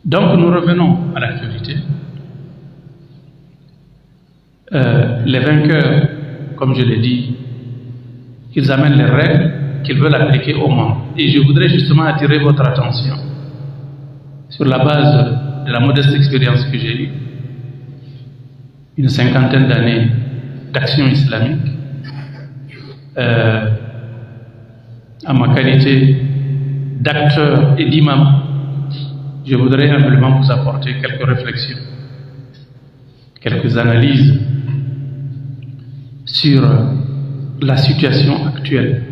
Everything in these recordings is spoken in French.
Donc nous revenons à l'actualité. Les vainqueurs, comme je l'ai dit, qu'ils amènent les règles qu'ils veulent appliquer au monde. Et je voudrais justement attirer votre attention sur la base de la modeste expérience que j'ai eue, une 50aine d'années d'action islamique, à ma qualité d'acteur et d'imam, je voudrais humblement vous apporter quelques réflexions, quelques analyses sur la situation actuelle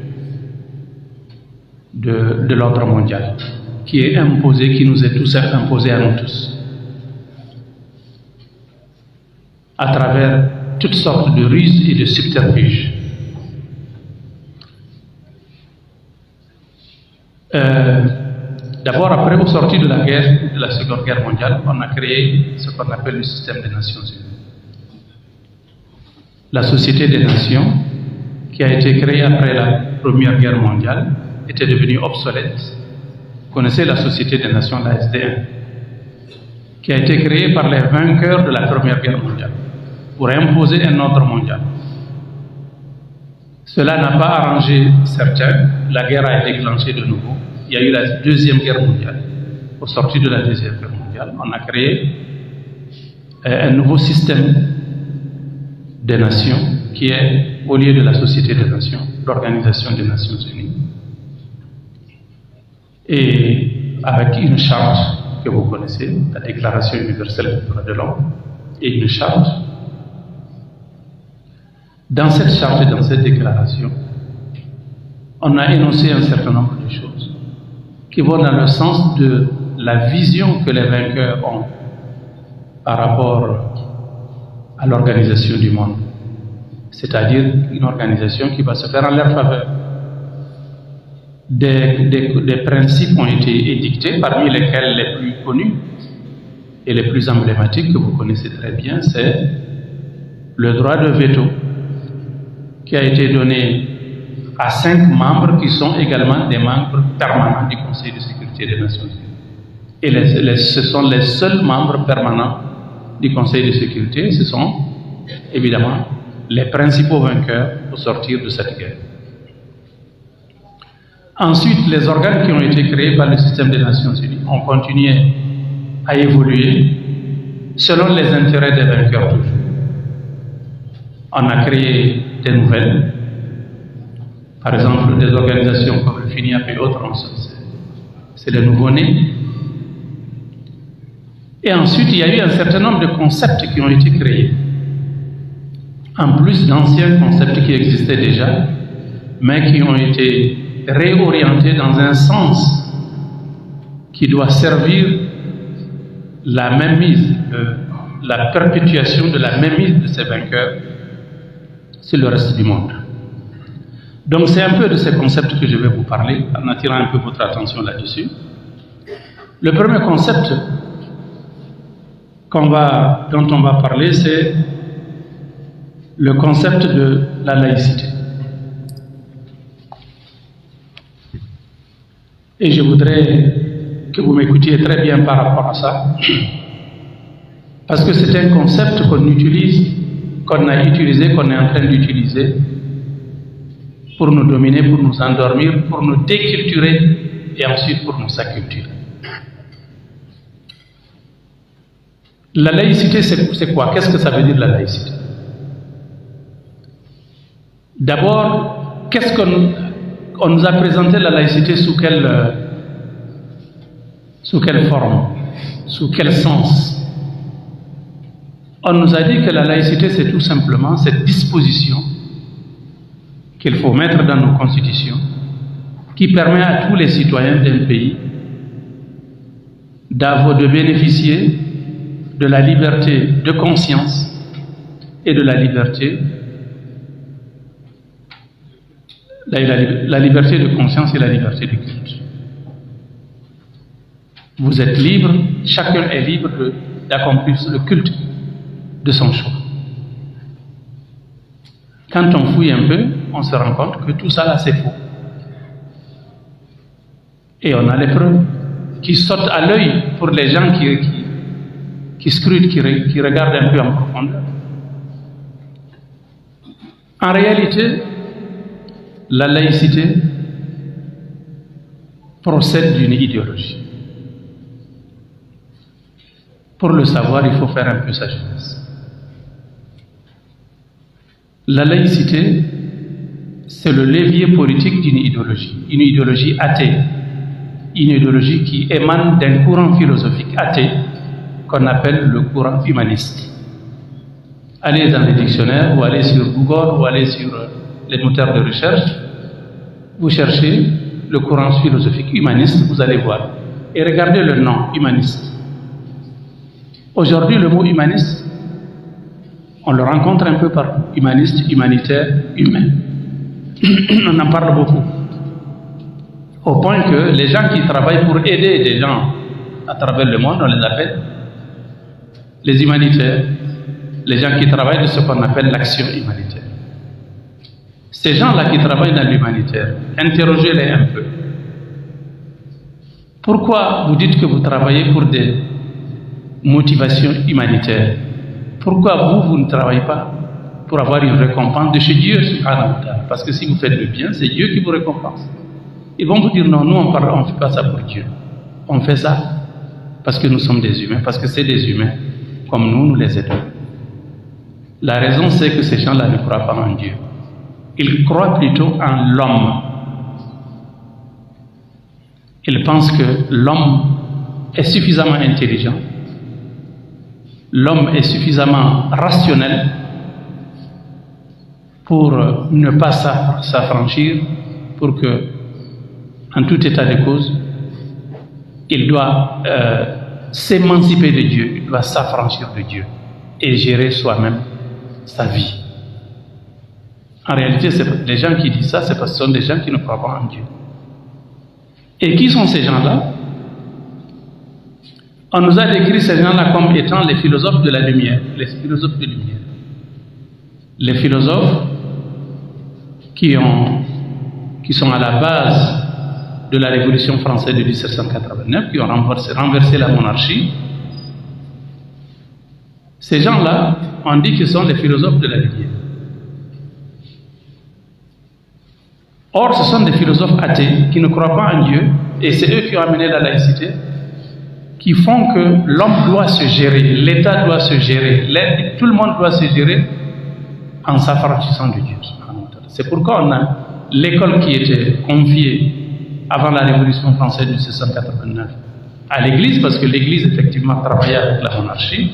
de l'ordre mondial, qui est imposée, qui nous est tous imposée à nous tous, à travers toutes sortes de ruses et de subterfuges. D'abord, après, au sorti de la guerre, de la Seconde Guerre mondiale, on a créé ce qu'on appelle le système des Nations Unies. La Société des Nations, qui a été créée après la Première Guerre mondiale, était devenue obsolète. Vous connaissez la Société des Nations, la SDN, qui a été créée par les vainqueurs de la Première Guerre mondiale pour imposer un ordre mondial. Cela n'a pas arrangé certains. La guerre a été déclenchée de nouveau. Il y a eu la Deuxième Guerre mondiale. Au sorti de la Deuxième Guerre mondiale, on a créé un nouveau système des nations qui est, au lieu de la Société des Nations, l'Organisation des Nations Unies. Et avec une charte que vous connaissez, la Déclaration universelle des droits de l'homme, et une charte. Dans cette charte et dans cette déclaration, on a énoncé un certain nombre de choses qui vont dans le sens de la vision que les vainqueurs ont par rapport à l'organisation du monde, c'est-à-dire une organisation qui va se faire en leur faveur. Des principes ont été édictés, parmi lesquels les plus connus et les plus emblématiques que vous connaissez très bien, c'est le droit de veto qui a été donné à 5 membres qui sont également des membres permanents du Conseil de sécurité des Nations Unies. Et ce sont les seuls membres permanents du Conseil de sécurité, ce sont évidemment les principaux vainqueurs au sortir de cette guerre. Ensuite, les organes qui ont été créés par le système des Nations Unies ont continué à évoluer selon les intérêts des vainqueurs toujours. On a créé des nouvelles, par exemple des organisations comme le FINIAP et autres, c'est les nouveaux-nés. Et ensuite, il y a eu un certain nombre de concepts qui ont été créés, en plus d'anciens concepts qui existaient déjà, mais qui ont été réorientés dans un sens qui doit servir la mainmise, la perpétuation de la mainmise de ces vainqueurs sur le reste du monde. Donc c'est un peu de ces concepts que je vais vous parler, en attirant un peu votre attention là-dessus. Le premier concept dont on va parler, c'est le concept de la laïcité. Et je voudrais que vous m'écoutiez très bien par rapport à ça, parce que c'est un concept qu'on utilise, qu'on a utilisé, qu'on est en train d'utiliser pour nous dominer, pour nous endormir, pour nous déculturer et ensuite pour nous acculturer. La laïcité, c'est quoi? Qu'est-ce que ça veut dire la laïcité? D'abord, qu'est-ce qu'on nous a présenté la laïcité sous quelle forme? Sous quel sens? On nous a dit que la laïcité, c'est tout simplement cette disposition qu'il faut mettre dans nos constitutions, qui permet à tous les citoyens d'un pays de bénéficier de la liberté de conscience et de la liberté de conscience et la liberté de culte. Vous êtes libre, chacun est libre d'accomplir le culte de son choix. Quand on fouille un peu, on se rend compte que tout ça là c'est faux. Et on a les preuves. qui saute à l'œil pour les gens qui scrutent, qui regardent un peu en profondeur. En réalité, la laïcité procède d'une idéologie. Pour le savoir, il faut faire un peu sa jeunesse. La laïcité, c'est le levier politique d'une idéologie athée, une idéologie qui émane d'un courant philosophique athée qu'on appelle le courant humaniste. Allez dans les dictionnaires, ou allez sur Google, ou allez sur les moteurs de recherche, vous cherchez le courant philosophique humaniste, vous allez voir. Et regardez le nom, humaniste. Aujourd'hui, le mot humaniste, on le rencontre un peu partout. Humaniste, humanitaire, humain. On en parle beaucoup. Au point que les gens qui travaillent pour aider des gens à travers le monde, on les appelle les humanitaires. Les gens qui travaillent de ce qu'on appelle l'action humanitaire. Ces gens-là qui travaillent dans l'humanitaire, interrogez-les un peu. Pourquoi vous dites que vous travaillez pour des motivations humanitaires? Pourquoi vous ne travaillez pas pour avoir une récompense de chez Dieu, subhanahu wa ta'ala? Parce que si vous faites le bien, c'est Dieu qui vous récompense. Ils vont vous dire non, nous on ne fait pas ça pour Dieu. On fait ça parce que nous sommes des humains, parce que c'est des humains comme nous les aidons. La raison, c'est que ces gens-là ne croient pas en Dieu. Ils croient plutôt en l'homme. Ils pensent que l'homme est suffisamment intelligent, l'homme est suffisamment rationnel pour ne pas s'affranchir, pour que, en tout état de cause, il doit s'émanciper de Dieu, il doit s'affranchir de Dieu et gérer soi-même sa vie. En réalité, les gens qui disent ça, c'est parce que ce sont des gens qui ne croient pas en Dieu. Et qui sont ces gens-là? On nous a décrit ces gens-là comme étant les philosophes de la lumière, les philosophes de lumière. Les philosophes qui sont à la base de la Révolution française de 1789, qui ont renversé la monarchie. Ces gens-là, on dit qu'ils sont les philosophes de la lumière. Or, ce sont des philosophes athées qui ne croient pas en Dieu, et c'est eux qui ont amené la laïcité, qui font que l'homme doit se gérer, l'État doit se gérer, tout le monde doit se gérer en s'affranchissant de Dieu. C'est pourquoi on a l'école qui était confiée avant la Révolution française de 1789 à l'Église, parce que l'Église effectivement travaillait avec la monarchie.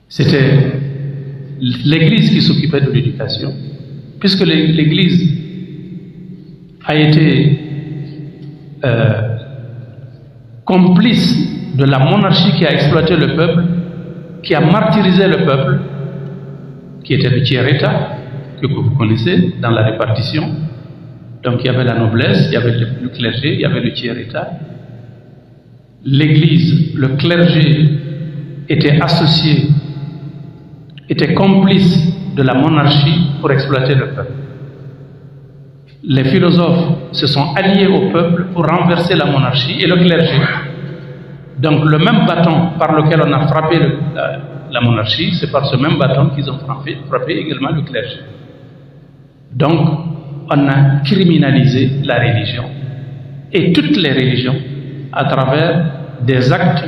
C'était l'Église qui s'occupait de l'éducation, puisque l'Église a été complice de la monarchie qui a exploité le peuple, qui a martyrisé le peuple, qui était le tiers-État, que vous connaissez dans la répartition. Donc il y avait la noblesse, il y avait le clergé, il y avait le tiers-État. L'Église, le clergé était associé, était complice de la monarchie pour exploiter le peuple. Les philosophes se sont alliés au peuple pour renverser la monarchie et le clergé. Donc le même bâton par lequel on a frappé la monarchie, c'est par ce même bâton qu'ils ont frappé également le clergé. Donc on a criminalisé la religion et toutes les religions à travers des actes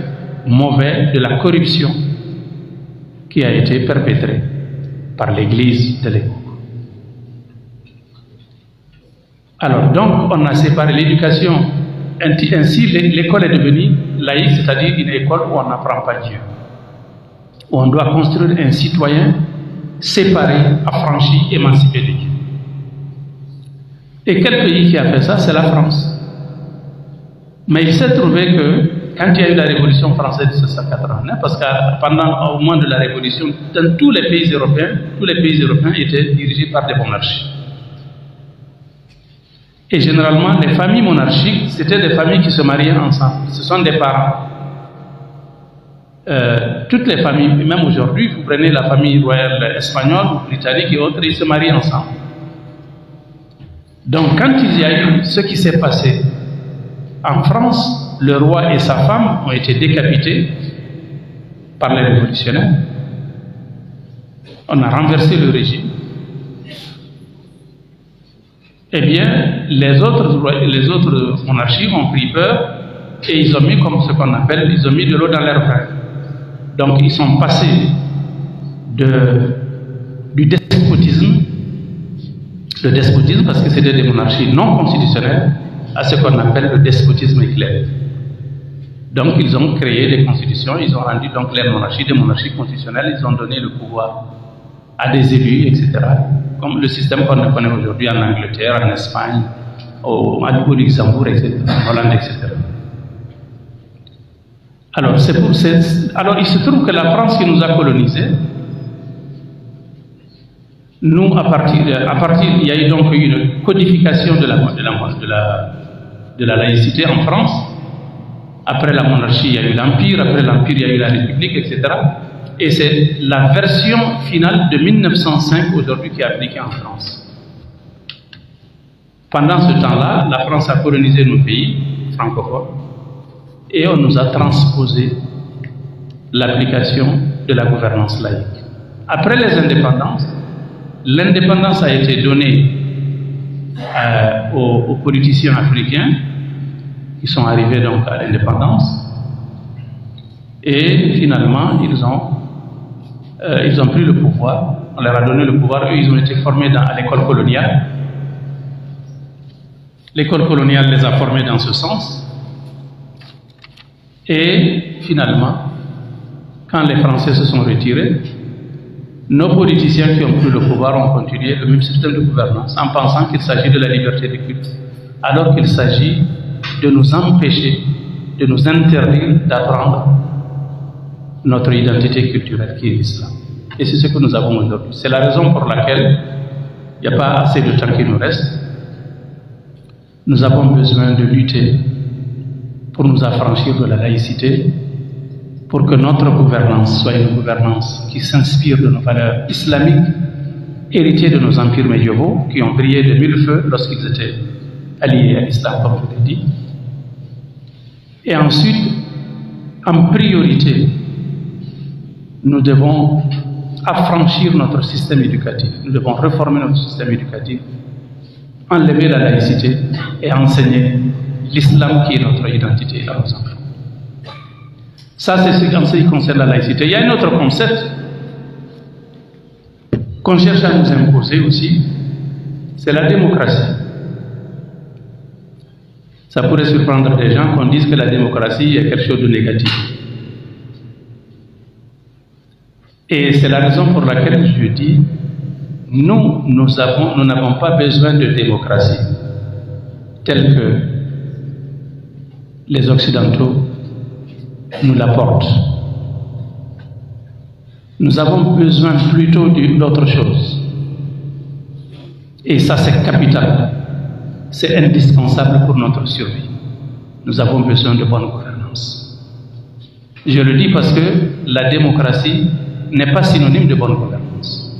mauvais de la corruption qui a été perpétrée par l'Église de l'époque. Alors donc on a séparé l'éducation, ainsi l'école est devenue laïque, c'est-à-dire une école où on n'apprend pas Dieu, où on doit construire un citoyen séparé, affranchi, émancipé de Dieu. Et quel pays qui a fait ça? C'est la France. Mais il s'est trouvé que quand il y a eu la Révolution française de 1789, parce que pendant au moment de la Révolution, dans tous les pays européens étaient dirigés par des monarchies. Et généralement, les familles monarchiques, c'était des familles qui se mariaient ensemble. Ce sont des parents. Toutes les familles, même aujourd'hui, vous prenez la famille royale espagnole ou britannique et autres, ils se marient ensemble. Donc, quand il y a eu ce qui s'est passé en France, le roi et sa femme ont été décapités par les révolutionnaires. On a renversé le régime. Eh bien, les autres monarchies ont pris peur et ils ont mis comme ce qu'on appelle, ils ont mis de l'eau dans leur vin. Donc ils sont passés du despotisme, le despotisme parce que c'était des monarchies non constitutionnelles, à ce qu'on appelle le despotisme éclairé. Donc ils ont créé des constitutions, ils ont rendu donc les monarchies des monarchies constitutionnelles, ils ont donné le pouvoir à des élus, etc. Comme le système qu'on connaît aujourd'hui en Angleterre, en Espagne, au Luxembourg, etc., en Hollande, etc. Alors, il se trouve que la France qui nous a colonisés, nous, à partir, il y a eu donc une codification de la laïcité en France. Après la monarchie, il y a eu l'Empire. Après l'Empire, il y a eu la République, etc. Et c'est la version finale de 1905 aujourd'hui qui est appliquée en France. Pendant ce temps-là, la France a colonisé nos pays francophones et on nous a transposé l'application de la gouvernance laïque. Après les indépendances, l'indépendance a été donnée aux politiciens africains qui sont arrivés donc à l'indépendance et finalement ils ont pris le pouvoir, on leur a donné le pouvoir, eux ils ont été formés à l'école coloniale. L'école coloniale les a formés dans ce sens et finalement, quand les Français se sont retirés, nos politiciens qui ont pris le pouvoir ont continué le même système de gouvernance en pensant qu'il s'agit de la liberté de culte, alors qu'il s'agit de nous empêcher, de nous interdire d'apprendre notre identité culturelle qui est l'islam. Et c'est ce que nous avons aujourd'hui. C'est la raison pour laquelle il n'y a pas assez de temps qui nous reste. Nous avons besoin de lutter pour nous affranchir de la laïcité, pour que notre gouvernance soit une gouvernance qui s'inspire de nos valeurs islamiques, héritées de nos empires médiévaux, qui ont brillé de mille feux lorsqu'ils étaient alliés à l'islam, comme je l'ai dit. Et ensuite, en priorité, nous devons affranchir notre système éducatif. Nous devons réformer notre système éducatif, enlever la laïcité et enseigner l'islam qui est notre identité à nos enfants. Ça, c'est ce qui concerne la laïcité. Il y a un autre concept qu'on cherche à nous imposer aussi, c'est la démocratie. Ça pourrait surprendre des gens qu'on dise que la démocratie est quelque chose de négatif. Et c'est la raison pour laquelle je dis, nous n'avons pas besoin de démocratie telle que les Occidentaux nous l'apportent. Nous avons besoin plutôt d'autre chose. Et ça, c'est capital. C'est indispensable pour notre survie. Nous avons besoin de bonne gouvernance. Je le dis parce que la démocratie n'est pas synonyme de bonne gouvernance.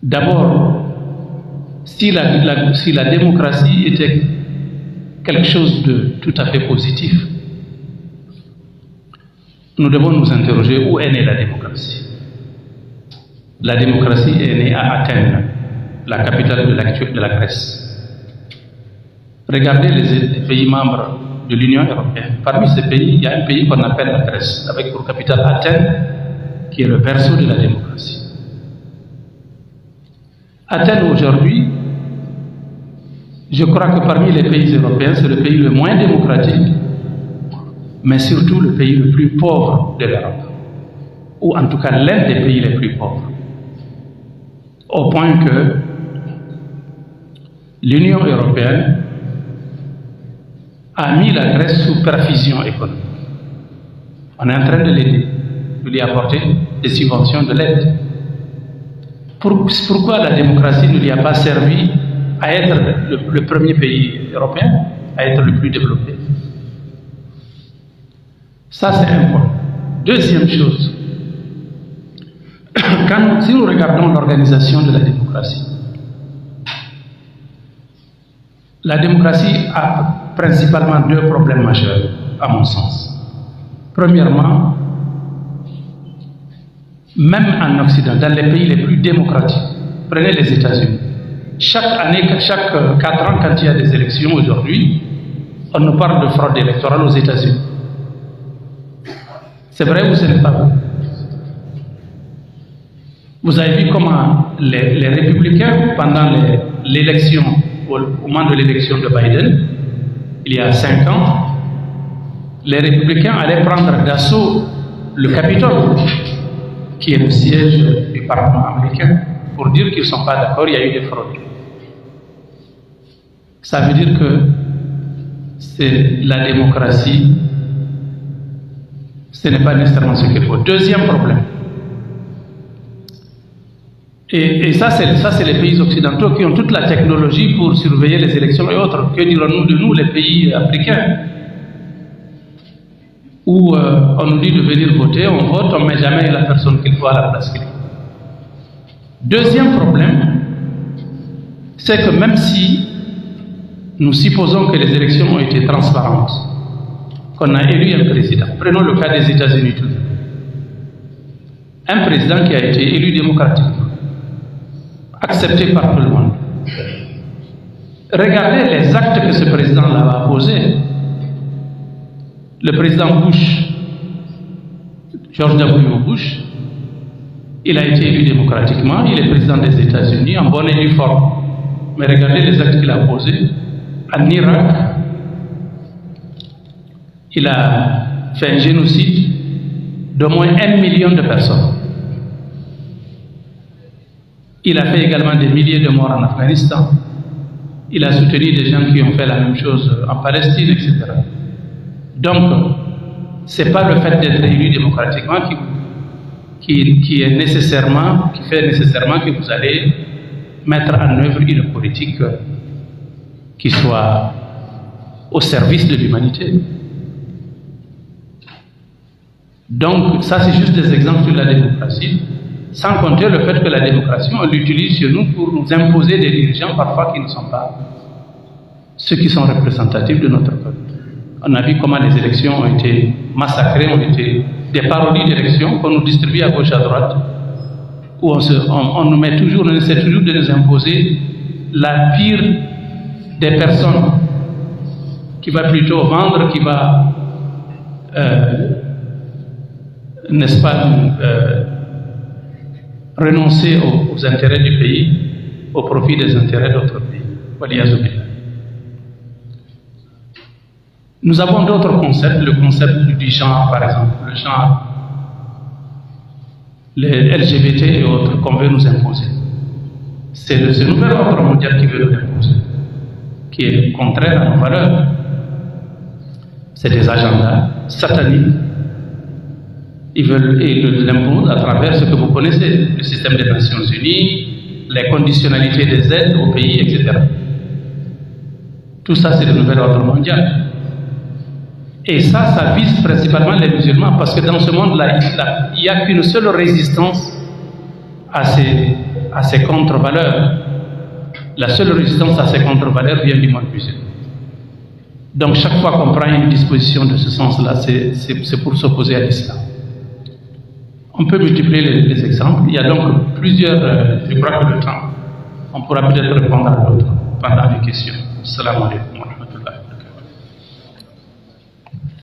D'abord, si la démocratie était quelque chose de tout à fait positif, nous devons nous interroger où est née la démocratie. La démocratie est née à Athènes, la capitale de la Grèce. Regardez les pays membres de l'Union européenne. Parmi ces pays, il y a un pays qu'on appelle la Grèce, avec pour capitale Athènes, qui est le berceau de la démocratie. Athènes aujourd'hui, je crois que parmi les pays européens, c'est le pays le moins démocratique, mais surtout le pays le plus pauvre de l'Europe, ou en tout cas l'un des pays les plus pauvres, au point que l'Union européenne a mis la Grèce sous perfusion économique. On est en train de l'aider, de lui apporter des subventions, de l'aide. Pourquoi la démocratie ne lui a pas servi à être le premier pays européen, à être le plus développé? Ça, c'est un point. Deuxième chose, si nous regardons l'organisation de la démocratie principalement deux problèmes majeurs, à mon sens. Premièrement, même en Occident, dans les pays les plus démocratiques, prenez les États-Unis. Chaque année, chaque 4 ans, quand il y a des élections aujourd'hui, on nous parle de fraude électorale aux États-Unis. C'est vrai ou ce n'est pas vrai? Vous avez vu comment les républicains, pendant l'élection, au moment de l'élection de Biden, il y a 5 ans, les républicains allaient prendre d'assaut le Capitole, qui est le siège du Parlement américain, pour dire qu'ils ne sont pas d'accord, il y a eu des fraudes. Ça veut dire que c'est la démocratie, ce n'est pas nécessairement ce qu'il faut. Deuxième problème, et ça c'est les pays occidentaux qui ont toute la technologie pour surveiller les élections et autres. Que dirons-nous de nous, les pays africains, où on nous dit de venir voter, on vote, on ne met jamais la personne qu'il faut à la place qu'il faut. Deuxième problème, c'est que même si nous supposons que les élections ont été transparentes, qu'on a élu un président, prenons le cas des États-Unis toujours, un président qui a été élu démocratiquement, accepté par tout le monde. Regardez les actes que ce président-là a posés. Le président Bush, George W. Bush, il a été élu démocratiquement, il est président des États-Unis en bonne et due forme. Mais regardez les actes qu'il a posés. En Irak, il a fait un génocide d'au moins 1 million de personnes. Il a fait également des milliers de morts en Afghanistan. Il a soutenu des gens qui ont fait la même chose en Palestine, etc. Donc, ce n'est pas le fait d'être élu démocratiquement qui fait nécessairement que vous allez mettre en œuvre une politique qui soit au service de l'humanité. Donc, ça c'est juste des exemples sur la démocratie, sans compter le fait que la démocratie, on l'utilise chez nous pour nous imposer des dirigeants parfois qui ne sont pas ceux qui sont représentatifs de notre peuple. On a vu comment les élections ont été massacrées, ont été des parodies d'élections qu'on nous distribue à gauche à droite, où on nous met toujours, on essaie toujours de nous imposer la pire des personnes, qui va plutôt vendre, qui va, n'est-ce pas, renoncer aux intérêts du pays au profit des intérêts d'autres pays. Nous avons d'autres concepts, le concept du genre par exemple, le genre, les LGBT et autres qu'on veut nous imposer. C'est ce nouvel ordre mondial qui veut nous imposer, qui est contraire à nos valeurs. C'est des agendas sataniques. Ils l'imposent à travers ce que vous connaissez, le système des Nations Unies, les conditionnalités des aides aux pays, etc. Tout ça, c'est le nouvel ordre mondial. Et ça vise principalement les musulmans, parce que dans ce monde-là, il n'y a qu'une seule résistance à ces contre-valeurs. La seule résistance à ces contre-valeurs vient du monde musulman. Donc chaque fois qu'on prend une disposition de ce sens-là, c'est pour s'opposer à l'islam. On peut multiplier les exemples. Il y a donc plusieurs, je crois que le temps, on pourra peut-être répondre à d'autres pendant les questions. Assalamu alaikum.